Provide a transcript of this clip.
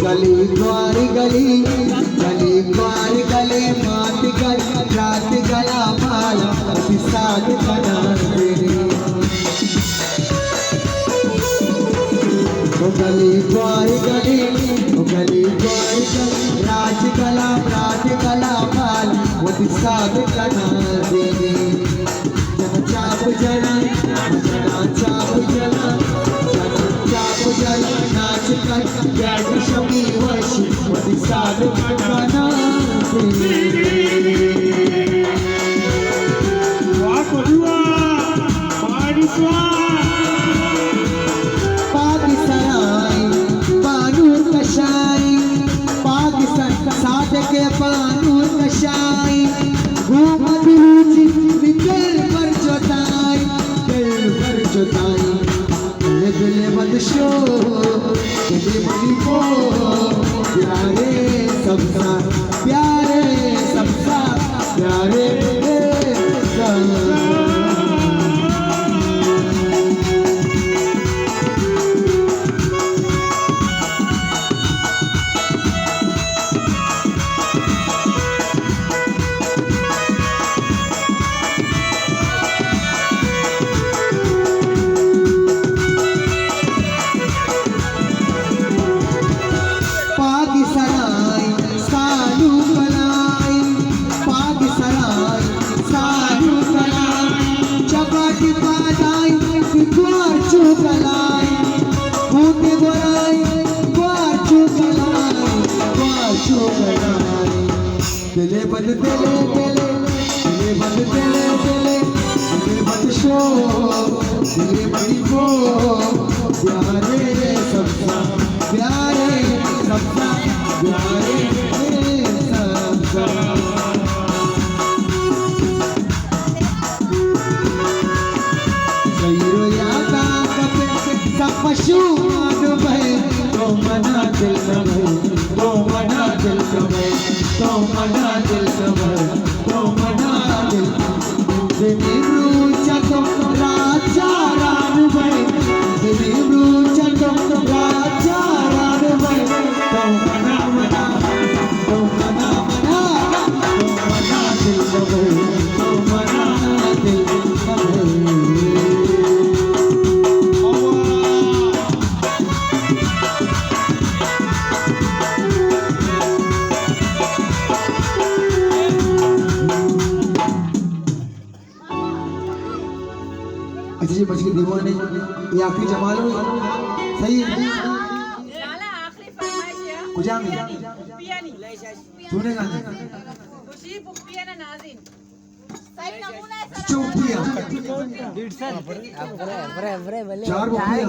गली द्वार गली गली द्वार गले मात गल रात गला माला साध बना तेरे गली द्वार गली गली द्वार गली राज गला रात गला माला साध बना तेरे जन चाप जना चाप जना चाप जना नाच कर गैर शमी वशी साध बना के पानूर कशाई घूमत रुचि दिल पर जोताई दिल बदशो दिल बदी को प्यारे सबसा प्यारे सबसा प्यारे दिले बद दिले दिले दिले बद दिले दिले दिले बद शो दिले बदी को प्यारे सबसा प्यारे सबसा प्यारे सबसा सैरो यादा कपे सब पशु आग बहे तो मना दिल न भय तो मना दिल न भय तो मना दिल कबर तो मना दिल दिलीब्रू चको राजा रान भय दिलीब्रू चको राजा रान भय तो मना मना तो मना मना तो मना दिल कबर तो मना दिल कबर जी बच के दीवाने ये आखिरी जमाल हो सही है लाला आखिरी फरमाइश है कुजांग पिया नहीं तूने गाने खुशी पुपिया ना नाज़िन सही नमूना है चुपिया 150 चार पुपिया